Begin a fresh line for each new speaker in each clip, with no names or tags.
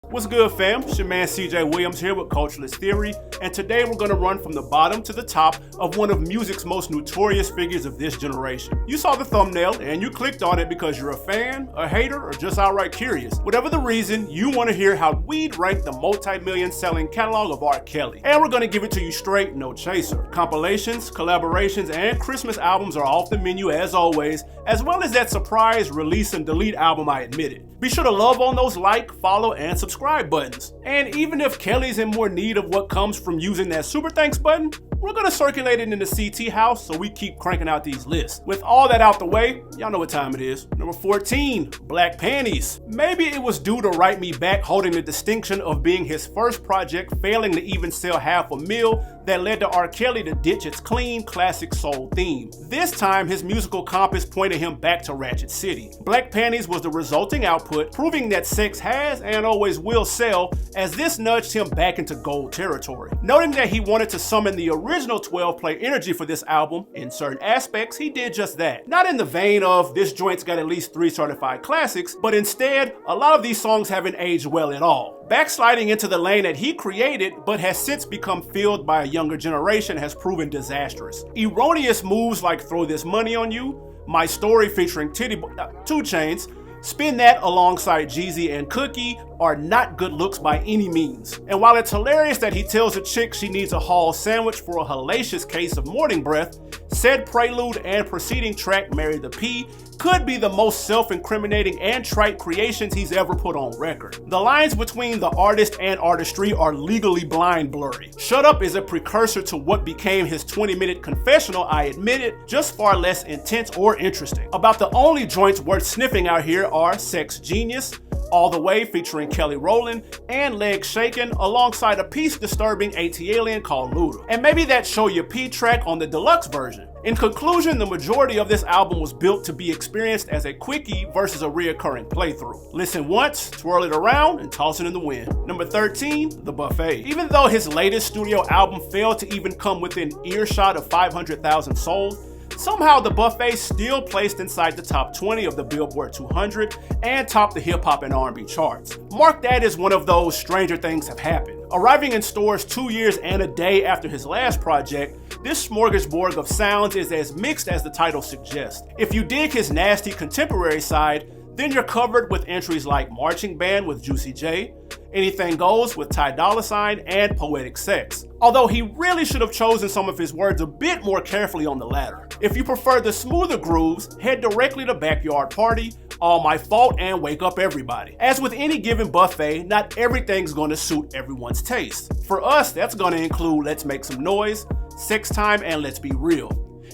What's good, fam? It's your man CJ Williams here with Culturalist Theory, and today we're going to run from the bottom to the top of one of music's most notorious figures of this generation. You saw the thumbnail and you clicked on it because you're a fan, a hater, or just outright curious. Whatever the reason, you want to hear how we'd rank the multi-million selling catalog of R.Kelly. And we're going to give it to you straight, no chaser. Compilations, collaborations, and Christmas albums are off the menu as always, as well as that surprise release and delete album I admitted. Be sure to love on those like, follow, and subscribe buttons. And even if Kelly's in more need of what comes from using that super thanks button, we're gonna circulate it in the CT house so we keep cranking out these lists. With all that out the way, y'all know what time it is. Number 14, Black Panties. Maybe it was due to Write Me Back holding the distinction of being his first project failing to even sell half a mil that led to R.Kelly to ditch its clean, classic soul theme. This time, his musical compass pointed him back to Ratchet City. Black Panties was the resulting output, proving that sex has and always will sell, as this nudged him back into gold territory. Noting that he wanted to summon the original 12-play energy for this album, in certain aspects, he did just that. Not in the vein of, this joint's got at least 3 certified classics, but instead, a lot of these songs haven't aged well at all. Backsliding into the lane that he created, but has since become filled by a younger generation, has proven disastrous. Erroneous moves like Throw This Money on You, My Story featuring 2 Chainz, Spin That alongside Jeezy and Cookie are not good looks by any means. And while it's hilarious that he tells a chick she needs a Hall sandwich for a hellacious case of morning breath, said prelude and preceding track, Marry the P, could be the most self-incriminating and trite creations he's ever put on record. The lines between the artist and artistry are legally blind blurry. Shut Up is a precursor to what became his 20-minute confessional, I admit it, just far less intense or interesting. About the only joints worth sniffing out here are Sex Genius, All the Way featuring Kelly Rowland, and Leg Shakin' alongside a piece disturbing AT-Alien called Luda. And maybe that Show Your P track on the deluxe version. In conclusion, the majority of this album was built to be experienced as a quickie versus a reoccurring playthrough. Listen once, twirl it around, and toss it in the wind. Number 13, The Buffet. Even though his latest studio album failed to even come within earshot of 500,000 sold, somehow The Buffet still placed inside the top 20 of the Billboard 200 and topped the hip hop and R&B charts. Mark that as one of those stranger things have happened. Arriving in stores 2 years and a day after his last project, this smorgasbord of sounds is as mixed as the title suggests. If you dig his nasty contemporary side, then you're covered with entries like Marching Band with Juicy J, Anything Goes with Ty Dolla $ign, and Poetic Sex. Although he really should have chosen some of his words a bit more carefully on the latter. If you prefer the smoother grooves, head directly to Backyard Party, All My Fault, and Wake Up Everybody. As with any given buffet, not everything's going to suit everyone's taste. For us, that's going to include Let's Make Some Noise, Sex Time, and Let's Be Real.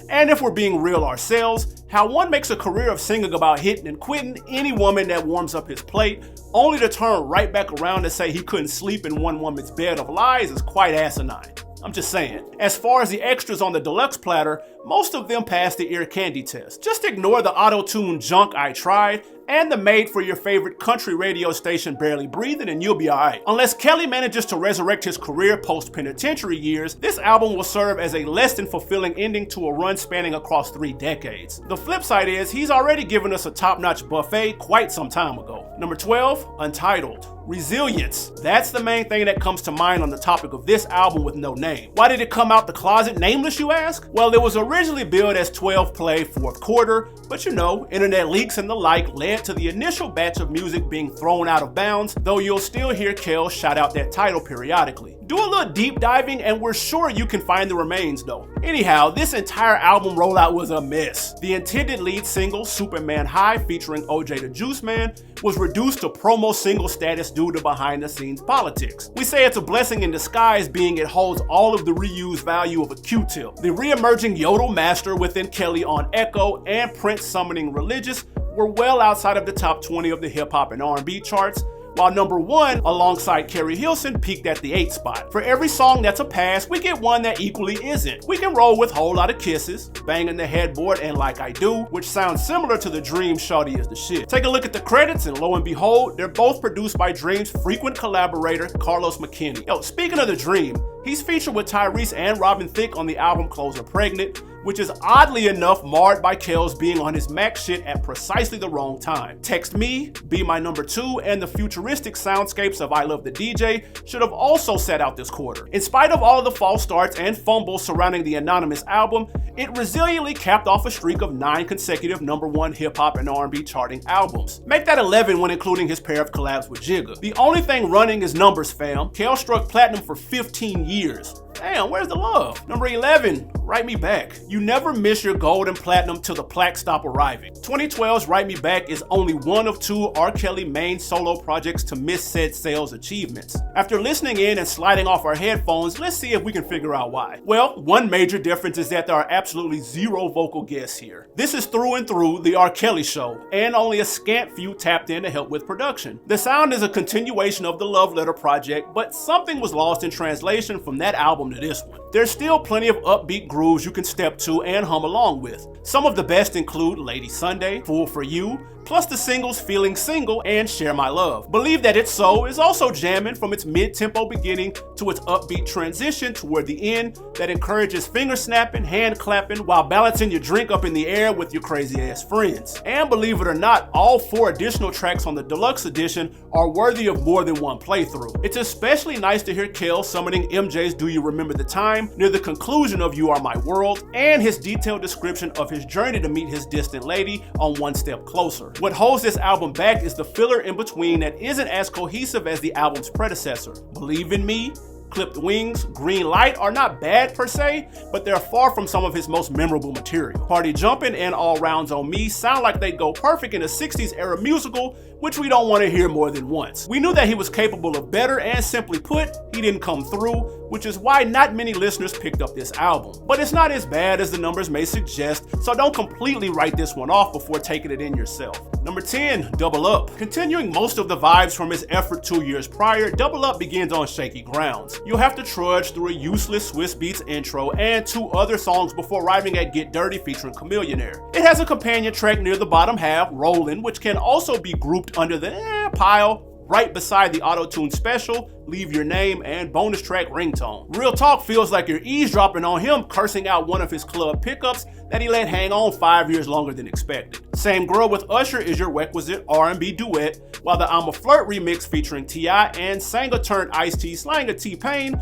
And if we're being real ourselves, how one makes a career of singing about hitting and quitting any woman that warms up his plate, only to turn right back around and say he couldn't sleep in one woman's bed of lies is quite asinine. I'm just saying. As far as the extras on the deluxe platter, most of them pass the ear candy test. Just ignore the auto-tune junk I Tried and the made for your favorite country radio station Barely Breathing and you'll be alright. Unless Kelly manages to resurrect his career post-penitentiary years, this album will serve as a less than fulfilling ending to a run spanning across 3 decades. The flip side is he's already given us a top-notch buffet quite some time ago. Number 12, Untitled. Resilience. That's the main thing that comes to mind on the topic of this album with no name. Why did it come out the closet nameless, you ask? Well, it was originally billed as 12 play 4th quarter, but you know, internet leaks and the like led to the initial batch of music being thrown out of bounds, though you'll still hear Kel shout out that title periodically. Do a little deep diving and we're sure you can find the remains though. Anyhow, this entire album rollout was a mess. The intended lead single, Superman High featuring OJ the Juice Man, was reduced to promo single status due to behind the scenes politics. We say it's a blessing in disguise being it holds all of the reused value of a Q-tip. The re-emerging Yodel master within Kelly on Echo and Prince summoning Religious were well outside of the top 20 of the hip hop and R&B charts, while number 1 alongside Carrie Hilson peaked at the 8th spot. For every song that's a pass, we get one that equally isn't. We can roll with Whole Lotta Kisses, Banging the Headboard, and Like I Do, which sounds similar to the Dream Shawty Is the Shit. Take a look at the credits and lo and behold, they're both produced by Dream's frequent collaborator, Carlos McKinney. Yo, speaking of the Dream, he's featured with Tyrese and Robin Thicke on the album Closer Pregnant, which is oddly enough marred by Kel's being on his Mac shit at precisely the wrong time. Text Me, Be My Number 2, and the futuristic soundscapes of I Love the DJ should have also set out this quarter. In spite of all of the false starts and fumbles surrounding the anonymous album, it resiliently capped off a streak of 9 consecutive #1 hip-hop and R&B charting albums. Make that 11 when including his pair of collabs with Jigga. The only thing running is numbers, fam. Kel struck platinum for 15 years. Damn, where's the love? Number 11, Write Me Back. You never miss your gold and platinum till the plaques stop arriving. 2012's Write Me Back is only one of 2 R.Kelly main solo projects to miss said sales achievements. After listening in and sliding off our headphones, let's see if we can figure out why. Well, one major difference is that there are absolutely 0 vocal guests here. This is through and through the R.Kelly show, and only a scant few tapped in to help with production. The sound is a continuation of the Love Letter project, but something was lost in translation from that album to this one. There's still plenty of upbeat grooves you can step to and hum along with. Some of the best include Lady Sunday, Fool for You, plus the singles Feeling Single and Share My Love. Believe That It's So is also jamming from its mid-tempo beginning to its upbeat transition toward the end that encourages finger snapping, hand clapping, while balancing your drink up in the air with your crazy ass friends. And believe it or not, all 4 additional tracks on the deluxe edition are worthy of more than one playthrough. It's especially nice to hear Kel summoning MJ's Do You Remember the Time near the conclusion of You Are My World, and his detailed description of his journey to meet his distant lady on One Step Closer. What holds this album back is the filler in between that isn't as cohesive as the album's predecessor. Believe in Me, Clipped Wings, Green Light are not bad per se, but they're far from some of his most memorable material. Party Jumpin' and All Rounds on Me sound like they'd go perfect in a 60s era musical, which we don't want to hear more than once. We knew that he was capable of better, and simply put, he didn't come through, which is why not many listeners picked up this album. But it's not as bad as the numbers may suggest, so don't completely write this one off before taking it in yourself. Number 10, Double Up. Continuing most of the vibes from his effort 2 years prior, Double Up begins on shaky grounds. You'll have to trudge through a useless Swiss Beats intro and 2 other songs before arriving at Get Dirty featuring Chamillionaire. It has a companion track near the bottom half, Rollin', which can also be grouped under the pile right beside the auto-tune special, Leave Your Name, and bonus track Ringtone. Real talk feels like you're eavesdropping on him cursing out one of his club pickups that he let hang on 5 years longer than expected. Same Girl with Usher is your requisite R&B duet, while the I'm a Flirt remix featuring T.I. and Sanger turned Ice-T slanger T-Pain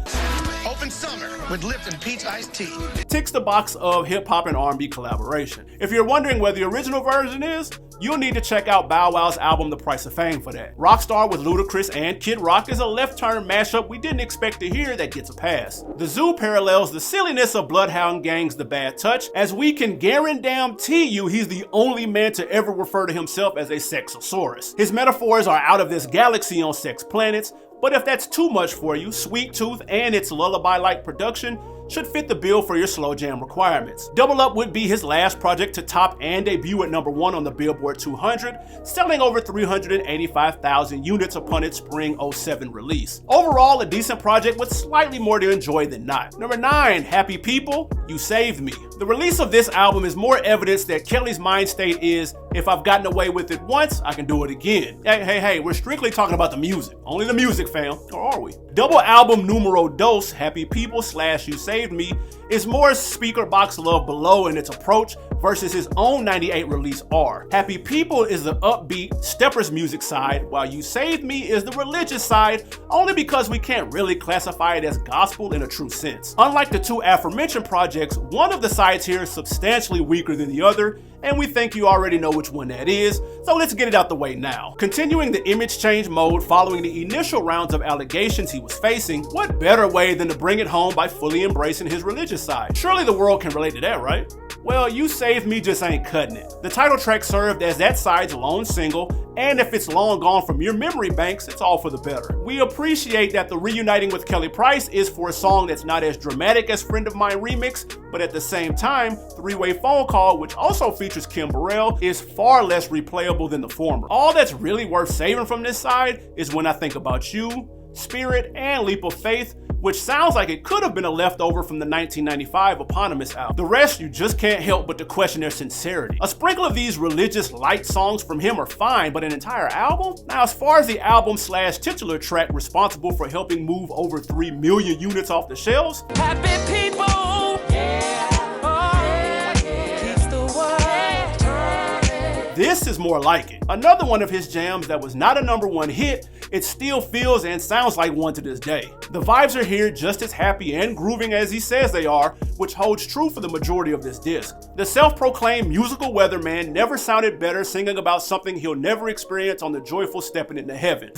Open Summer with Lipton Peach Iced Tea
ticks the box of hip-hop and R&B collaboration. If you're wondering where the original version is, you'll need to check out Bow Wow's album The Price of Fame for that. Rockstar with Ludacris and Kid Rock is a left-turn mashup we didn't expect to hear that gets a pass. The Zoo parallels the silliness of Bloodhound Gang's The Bad Touch, as we can guarantee you he's the only man to ever refer to himself as a sexosaurus. His metaphors are out of this galaxy on sex planets, but if that's too much for you, Sweet Tooth and its lullaby-like production should fit the bill for your slow jam requirements. Double Up would be his last project to top and debut at #1 on the Billboard 200, selling over 385,000 units upon its spring 07 release. Overall, a decent project with slightly more to enjoy than not. Number 9, Happy People, You Saved Me. The release of this album is more evidence that Kelly's mind state is, if I've gotten away with it once, I can do it again. Hey, we're strictly talking about the music. Only the music, fam. Or are we? Double album numero dos, Happy People / You Saved Me, is more speaker box Love Below in its approach versus his own 98 release R. Happy People is the upbeat, steppers music side, while You Saved Me is the religious side, only because we can't really classify it as gospel in a true sense. Unlike the 2 aforementioned projects, one of the sides here is substantially weaker than the other, and we think you already know which one that is, so let's get it out the way now. Continuing the image change mode following the initial rounds of allegations he was facing, what better way than to bring it home by fully embracing his religious side? Surely the world can relate to that, right? Well, You Saved Me just ain't cutting it. The title track served as that side's lone single, and if it's long gone from your memory banks, it's all for the better. We appreciate that the reuniting with Kelly Price is for a song that's not as dramatic as Friend of Mine remix, but at the same time, Three-Way Phone Call, which also features Kim Burrell, is far less replayable than the former. All that's really worth saving from this side is When I Think About You, Spirit, and Leap of Faith, which sounds like it could have been a leftover from the 1995 eponymous album. The rest you just can't help but to question their sincerity. A sprinkle of these religious light songs from him are fine, but an entire album? Now, as far as the album / titular track responsible for helping move over 3 million units off the shelves,
Happy people, yeah. Oh, yeah.
This is more like it. Another one of his jams that was not a #1 hit, it still feels and sounds like one to this day. The vibes are here just as happy and grooving as he says they are, which holds true for the majority of this disc. The self-proclaimed musical weatherman never sounded better singing about something he'll never experience on the joyful stepping into heaven,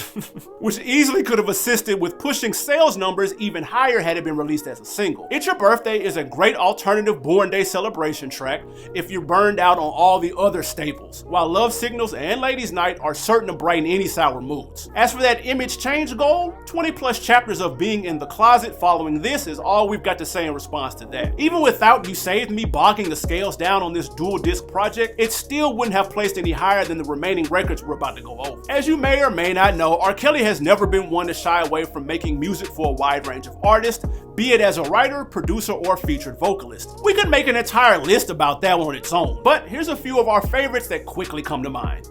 which easily could have assisted with pushing sales numbers even higher had it been released as a single. It's Your Birthday is a great alternative Born Day celebration track if you're burned out on all the other staples, while Love Signals and Ladies Night are certain to brighten any sour moods. As for that image change goal, 20+ chapters of being in the closet following this is all we've got to say in response to that. Even without You Saved Me bogging the scales down on this dual disc project, it still wouldn't have placed any higher than the remaining records we're about to go over. As you may or may not know, R.Kelly has never been one to shy away from making music for a wide range of artists, be it as a writer, producer, or featured vocalist. We could make an entire list about that on its own, but here's a few of our favorites that quickly come to mind.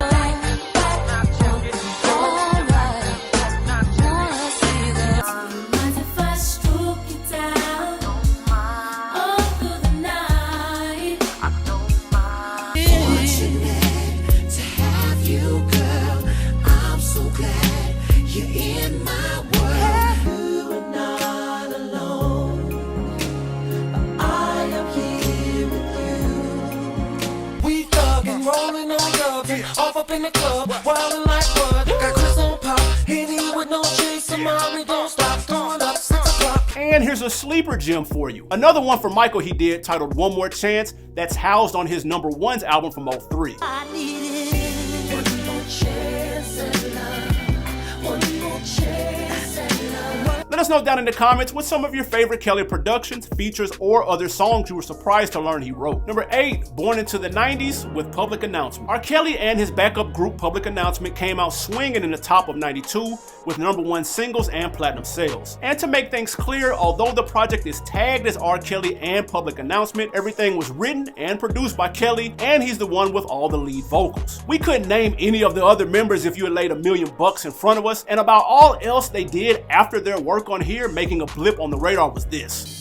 Off up in the club, wildin' like what? Got Chris on pop, Henny with no chase, Amari don't stop, throwing up 6 o'clock.
And here's a sleeper gem for you. Another one for Michael he did titled One More Chance that's housed on his #1's album from '03.
I needed one more chance at love, one more chance at love.
Let us know down in the comments what some of your favorite Kelly productions, features, or other songs you were surprised to learn he wrote. #8, Born into the 90s with Public Announcement. R.Kelly and his backup group Public Announcement came out swinging in the top of '92 with #1 singles and platinum sales. And to make things clear, although the project is tagged as R.Kelly and Public Announcement, everything was written and produced by Kelly, and he's the one with all the lead vocals. We couldn't name any of the other members if you had laid $1 million in front of us, and about all else they did after their work on here making a blip on the radar was this.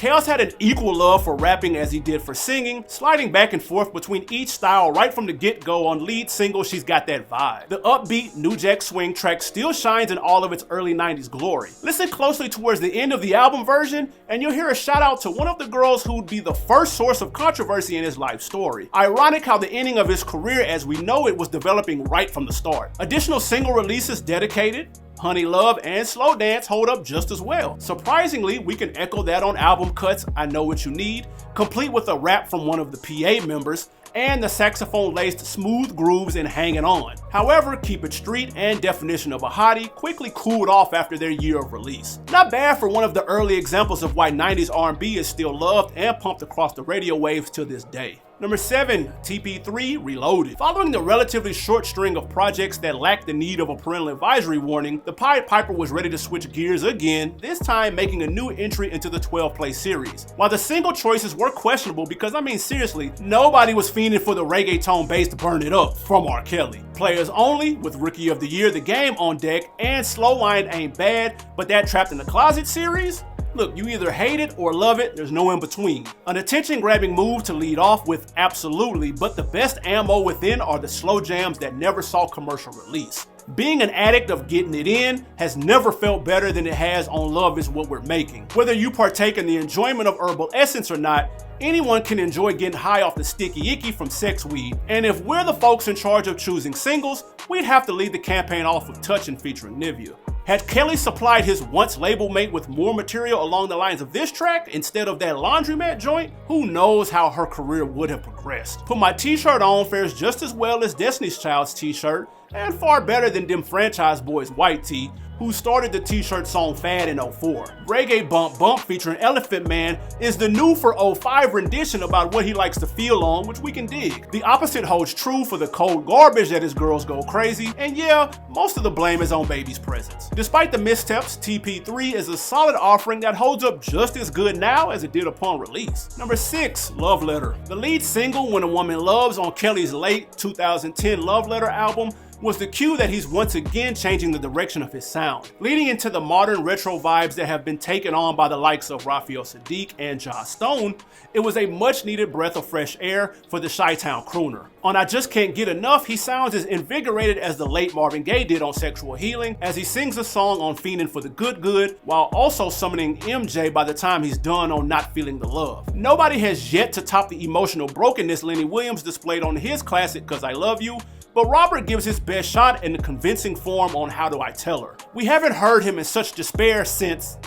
Chaos had an equal love for rapping as he did for singing, sliding back and forth between each style right from the get-go on lead single She's Got That Vibe. The upbeat New Jack Swing track still shines in all of its early 90s glory. Listen closely towards the end of the album version and you'll hear a shout out to one of the girls who'd be the first source of controversy in his life story. Ironic how the ending of his career as we know it was developing right from the start. Additional single releases Dedicated, Honey Love, and Slow Dance hold up just as well. Surprisingly, we can echo that on album cuts I Know What You Need, complete with a rap from one of the PA members, and the saxophone-laced smooth grooves in Hangin' On. However, Keep It Street and Definition of a Hottie quickly cooled off after their year of release. Not bad for one of the early examples of why 90s R&B is still loved and pumped across the radio waves to this day. #7, TP3 Reloaded. Following the relatively short string of projects that lacked the need of a parental advisory warning, the Pied Piper was ready to switch gears again, this time making a new entry into the 12-play series. While the single choices were questionable because, I mean seriously, nobody was fiending for the reggaeton-based Burn It Up from R.Kelly. Players Only with Rookie of the Year, The Game on deck, and Slow Wine Ain't Bad, but that Trapped in the Closet series? Look, you either hate it or love it, there's no in between. An attention-grabbing move to lead off with absolutely, but the best ammo within are the slow jams that never saw commercial release. Being an addict of getting it in has never felt better than it has on Love Is What We're Making. Whether you partake in the enjoyment of herbal essence or not, anyone can enjoy getting high off the sticky icky from sex weed. And if we're the folks in charge of choosing singles, we'd have to lead the campaign off with Touchin' featuring Nivea. Had Kelly supplied his once label mate with more material along the lines of this track instead of that laundromat joint, who knows how her career would have progressed. Put My T-Shirt On fares just as well as Destiny's Child's t-shirt, and far better than them franchise boys' white tee, who started the t-shirt song fad in '04. Reggae Bump Bump featuring Elephant Man is the new for '05 rendition about what he likes to feel on, which we can dig. The opposite holds true for the cold garbage that his girls go crazy, and yeah, most of the blame is on Baby's presence. Despite the missteps, TP3 is a solid offering that holds up just as good now as it did upon release. #6, Love Letter. The lead single, When a Woman Loves, on Kelly's late 2010 Love Letter album, was the cue that he's once again changing the direction of his sound, leading into the modern retro vibes that have been taken on by the likes of Raphael Sadiq and Joss Stone. It was a much needed breath of fresh air for the Chi-Town crooner. On I Just Can't Get Enough, he sounds as invigorated as the late Marvin Gaye did on Sexual Healing, as he sings a song on Fiendin' for the Good Good, while also summoning MJ by the time he's done on Not Feeling the Love. Nobody has yet to top the emotional brokenness Lenny Williams displayed on his classic Cause I Love You, but Robert gives his best shot in the convincing form on How Do I Tell Her. We haven't heard him in such despair since,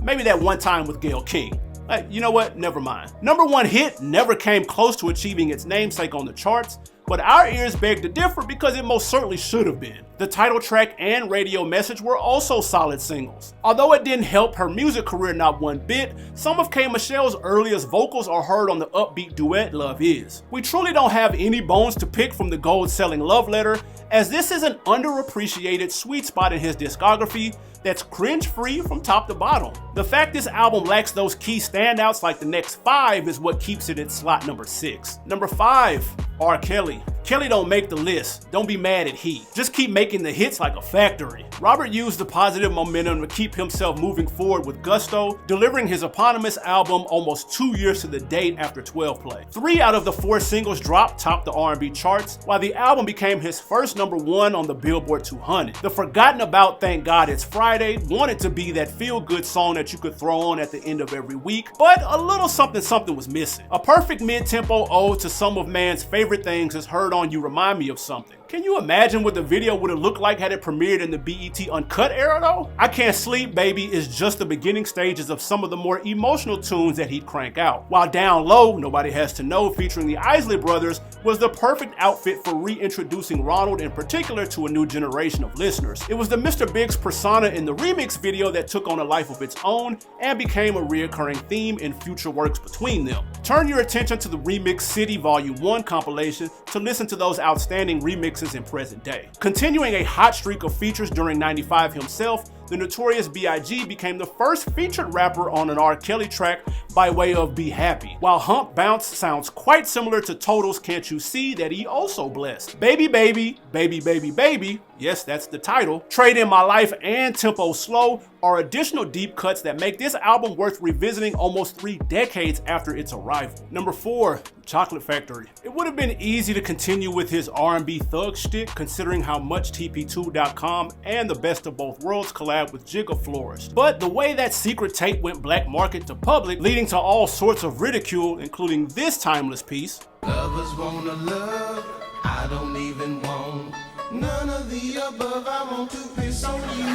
maybe that one time with Gayle King. You know what? Never mind. Number one hit never came close to achieving its namesake on the charts, but our ears beg to differ because it most certainly should have been. The title track and Radio Message were also solid singles. Although it didn't help her music career not one bit, some of K. Michelle's earliest vocals are heard on the upbeat duet Love Is. We truly don't have any bones to pick from the gold-selling Love Letter, as this is an underappreciated sweet spot in his discography that's cringe-free from top to bottom. The fact this album lacks those key standouts like the next 5 is what keeps it at slot number 6. Number 5, R.Kelly. Kelly don't make the list, don't be mad at he. Just keep making the hits like a factory. Robert used the positive momentum to keep himself moving forward with gusto, delivering his eponymous album almost 2 years to the date after 12 play. 3 out of the 4 singles dropped topped the R&B charts, while the album became his first number 1 on the Billboard 200. The forgotten about Thank God It's Friday wanted to be that feel-good song that you could throw on at the end of every week, but a little something was missing. A perfect mid-tempo ode to some of man's favorite things is heard on You Remind Me of Something. Can you imagine what the video would have looked like had it premiered in the BET Uncut era though? I Can't Sleep Baby is just the beginning stages of some of the more emotional tunes that he'd crank out. While Down Low, Nobody Has to Know, featuring the Isley Brothers, was the perfect outfit for reintroducing Ronald in particular to a new generation of listeners. It was the Mr. Biggs persona in the remix video that took on a life of its own and became a reoccurring theme in future works between them. Turn your attention to the Remix City Volume 1 compilation to listen to those outstanding remixes in present day. Continuing a hot streak of features during 95 himself, the Notorious B.I.G. became the first featured rapper on an R. Kelly track by way of Be Happy, while Hump Bounce sounds quite similar to Total's Can't You See that he also blessed. Baby Baby, Baby Baby Baby, yes, that's the title, Trade in My Life and Tempo Slow are additional deep cuts that make this album worth revisiting almost 3 decades after its arrival. Number 4, Chocolate Factory. It would have been easy to continue with his R&B thug shtick considering how much TP2.com and the Best of Both Worlds collab with Jigga flourished. But the way that secret tape went black market to public, leading to all sorts of ridicule, including this timeless piece.
Lovers wanna love, I don't even want none of the above, I want to piss on you.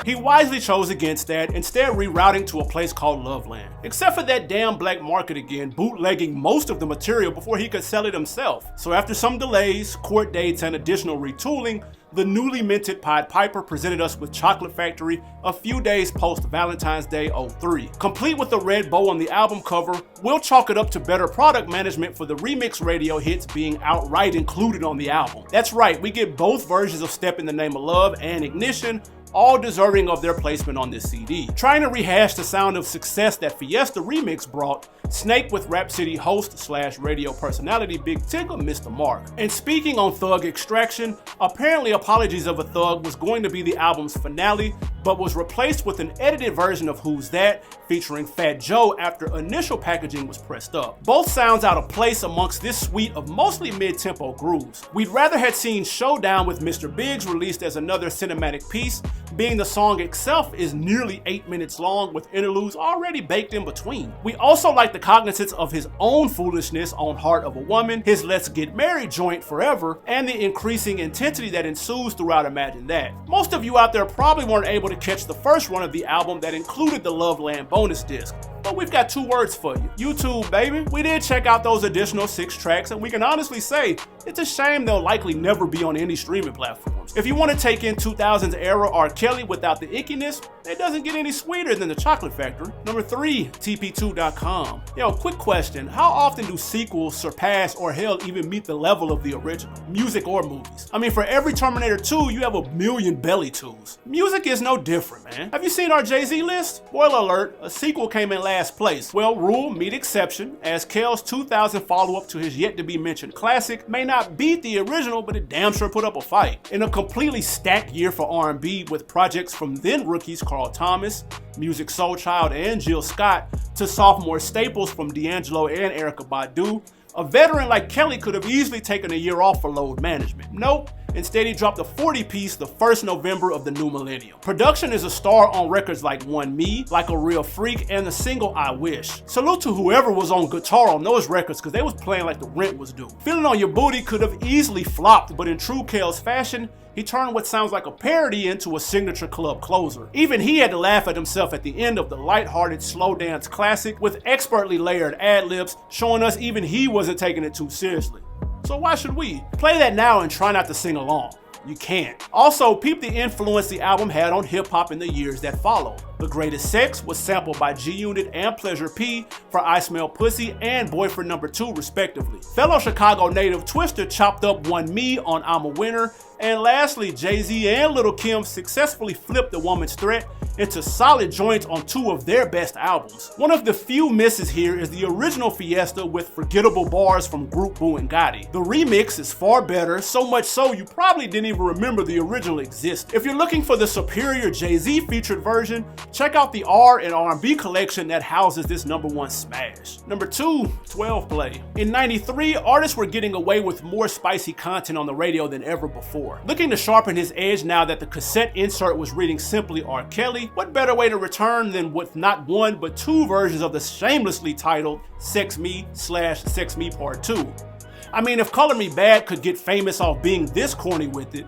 He wisely chose against that, instead rerouting to a place called Loveland. Except for that damn black market again, bootlegging most of the material before he could sell it himself. So after some delays, court dates, and additional retooling, the newly minted Pied Piper presented us with Chocolate Factory a few days post Valentine's Day 03. Complete with the red bow on the album cover, we'll chalk it up to better product management for the remix radio hits being outright included on the album. That's right, we get both versions of Step in the Name of Love and Ignition, all deserving of their placement on this CD. Trying to rehash the sound of success that Fiesta Remix brought, Snake with Rap City host / radio personality Big Tigger missed the mark. And speaking on Thug Extraction, apparently Apologies of a Thug was going to be the album's finale, but was replaced with an edited version of Who's That featuring Fat Joe after initial packaging was pressed up. Both sounds out of place amongst this suite of mostly mid-tempo grooves. We'd rather had seen Showdown with Mr. Biggs released as another cinematic piece, being the song itself is nearly 8 minutes long with interludes already baked in between. We also like the cognizance of his own foolishness on Heart of a Woman, his Let's Get Married joint Forever, and the increasing intensity that ensues throughout Imagine That. Most of you out there probably weren't able to catch the first run of the album that included the Loveland bonus disc, but we've got 2 words for you. YouTube, baby. We did check out those additional 6 tracks, and we can honestly say it's a shame they'll likely never be on any streaming platforms. If you want to take in 2000s era R. Kelly without the ickiness, it doesn't get any sweeter than the Chocolate Factory. Number 3, TP2.com. Yo, quick question. How often do sequels surpass or hell even meet the level of the original? Music or movies? I mean, for every Terminator 2, you have a million Belly 2s. Music is no different, man. Have you seen our Jay-Z list? Spoiler alert, a sequel came in last last place. Well, rule meet exception, as Kel's 2000 follow-up to his yet-to-be-mentioned classic may not beat the original, but it damn sure put up a fight. In a completely stacked year for R&B with projects from then rookies Carl Thomas, Music Soul Child, and Jill Scott, to sophomore staples from D'Angelo and Erykah Badu, a veteran like Kelly could have easily taken a year off for load management. Nope. Instead, he dropped a 40-piece the first November of the new millennium. Production is a star on records like One Me, Like a Real Freak, and the single I Wish. Salute to whoever was on guitar on those records, because they was playing like the rent was due. Feeling on Your Booty could have easily flopped, but in true Kel's fashion, he turned what sounds like a parody into a signature club closer. Even he had to laugh at himself at the end of the lighthearted slow dance classic with expertly layered ad-libs, showing us even he wasn't taking it too seriously. So why should we? Play that now and try not to sing along. You can't. Also, peep the influence the album had on hip-hop in the years that followed. The Greatest Sex was sampled by G-Unit and Pleasure P for I Smell Pussy and Boyfriend No. 2 respectively. Fellow Chicago native Twista chopped up One Me on I'm a Winner, and lastly, Jay-Z and Lil' Kim successfully flipped The Woman's Threat into solid joints on two of their best albums. One of the few misses here is the original Fiesta with forgettable bars from Group Boo and Gotti. The remix is far better, so much so you probably didn't even remember the original existed. If you're looking for the superior Jay-Z featured version, check out the R and R&B collection that houses this #1 smash. Number 2, 12 Play. In '93, artists were getting away with more spicy content on the radio than ever before. Looking to sharpen his edge now that the cassette insert was reading simply R.Kelly, what better way to return than with not one but two versions of the shamelessly titled Sex Me/Sex Me Part 2. I mean, if Color Me Bad could get famous off being this corny with it,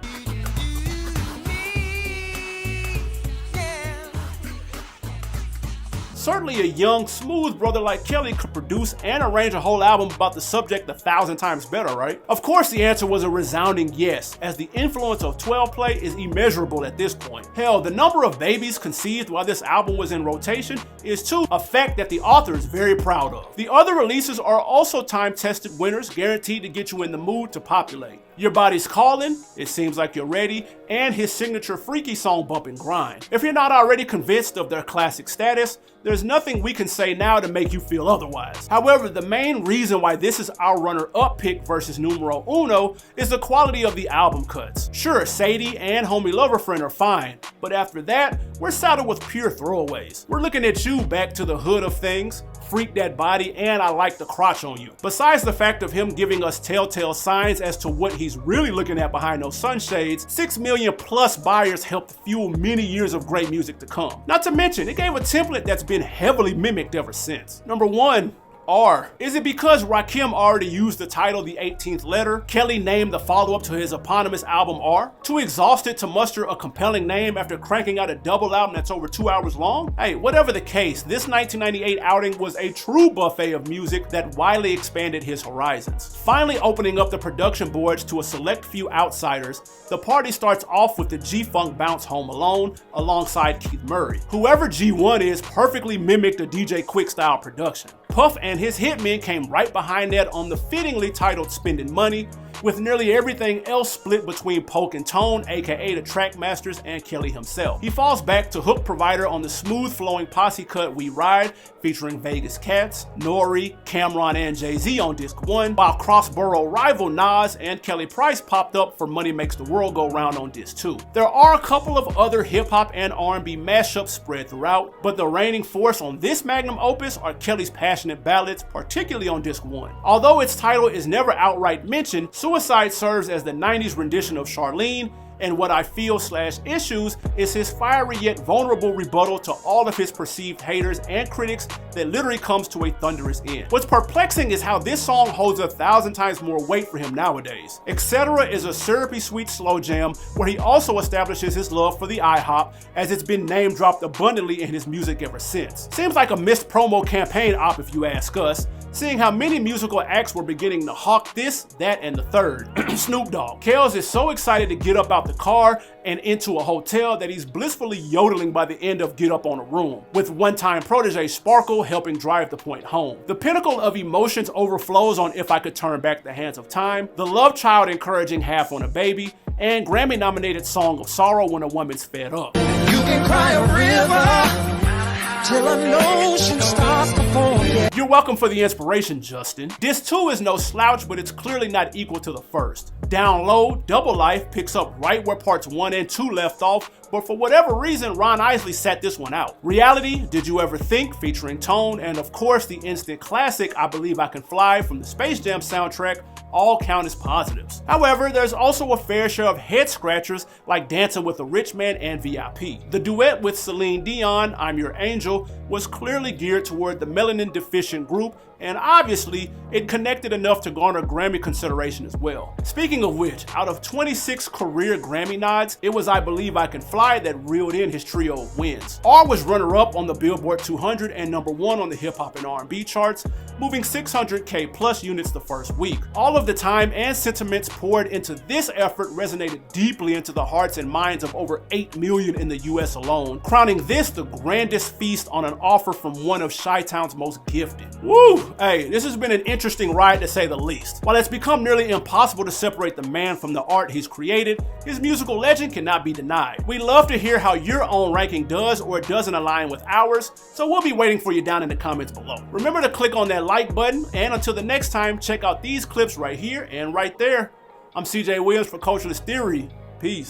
certainly a young, smooth brother like Kelly could produce and arrange a whole album about the subject 1,000 times better, right? Of course the answer was a resounding yes, as the influence of 12 Play is immeasurable at this point. Hell, the number of babies conceived while this album was in rotation is too, a fact that the author is very proud of. The other releases are also time-tested winners guaranteed to get you in the mood to populate. Your Body's Calling, It Seems Like You're Ready, and his signature Freaky song Bump and Grind. If you're not already convinced of their classic status, there's nothing we can say now to make you feel otherwise. However, the main reason why this is our runner-up pick versus numero uno is the quality of the album cuts. Sure, Sadie and Homie Lover Friend are fine, but after that, we're saddled with pure throwaways. We're looking at you, Back to the Hood of Things, Freak That Body, and I Like the Crotch on You. Besides the fact of him giving us telltale signs as to what he's really looking at behind those sunshades, 6 million plus buyers helped fuel many years of great music to come. Not to mention, it gave a template that's been heavily mimicked ever since. Number 1, R. Is it because Rakim already used the title The 18th Letter, Kelly named the follow-up to his eponymous album R? Too exhausted to muster a compelling name after cranking out a double album that's over 2 hours long? Hey, whatever the case, this 1998 outing was a true buffet of music that widely expanded his horizons. Finally opening up the production boards to a select few outsiders, the party starts off with the G-Funk bounce Home Alone alongside Keith Murray. Whoever G1 is perfectly mimicked a DJ Quick style production. Puff and his hitmen came right behind that on the fittingly titled Spending Money, with nearly everything else split between Polk and Tone, aka the Trackmasters, and Kelly himself. He falls back to hook provider on the smooth flowing posse cut We Ride, featuring Vegas Cats, Nori, Cameron, and Jay-Z on disc 1, while cross-borough rival Nas and Kelly Price popped up for Money Makes the World Go Round on disc 2. There are a couple of other hip-hop and R&B mashups spread throughout, but the reigning force on this magnum opus are Kelly's passionate ballads, particularly on disc 1. Although its title is never outright mentioned, Suicide serves as the 90s rendition of Charlene, and What I Feel/Issues is his fiery yet vulnerable rebuttal to all of his perceived haters and critics that literally comes to a thunderous end. What's perplexing is how this song holds 1,000 times more weight for him nowadays. Etc. is a syrupy sweet slow jam where he also establishes his love for the IHOP, as it's been name dropped abundantly in his music ever since. Seems like a missed promo campaign op if you ask us, seeing how many musical acts were beginning to hawk this, that, and the third. Snoop Dogg. Kels is so excited to get up out the car and into a hotel that he's blissfully yodeling by the end of Get Up on a Room, with one-time protege Sparkle helping drive the point home. The pinnacle of emotions overflows on If I Could Turn Back the Hands of Time, the love child encouraging Half on a Baby, and Grammy-nominated Song of Sorrow When a Woman's Fed Up.
You can cry a river, till an ocean starts to form. Yeah.
You're welcome for the inspiration, Justin. Disc 2 is no slouch, but it's clearly not equal to the first. Down Low, Double Life picks up right where parts 1 and 2 left off, but for whatever reason, Ron Isley sat this one out. Reality, Did You Ever Think, featuring Tone, and of course the instant classic I Believe I Can Fly from the Space Jam soundtrack all count as positives. However, there's also a fair share of head scratchers like Dancing with a Rich Man and VIP. The duet with Celine Dion, I'm Your Angel, was clearly geared toward the melanin deficient group, and obviously it connected enough to garner Grammy consideration as well. Speaking of which, out of 26 career Grammy nods, it was I Believe I Can Fly that reeled in his trio of wins. R was runner-up on the Billboard 200 and #1 on the hip hop and R&B charts, moving 600K plus units the first week. All of the time and sentiments poured into this effort resonated deeply into the hearts and minds of over 8 million in the US alone, crowning this the grandest feast on an offer from one of Chi-Town's most gifted. Woo! Hey, this has been an interesting ride to say the least. While it's become nearly impossible to separate the man from the art he's created, his musical legend cannot be denied. We'd love to hear how your own ranking does or doesn't align with ours, so we'll be waiting for you down in the comments below. Remember to click on that like button, and until the next time, check out these clips right here and right there. I'm CJ Williams for Culturalist Theory. Peace.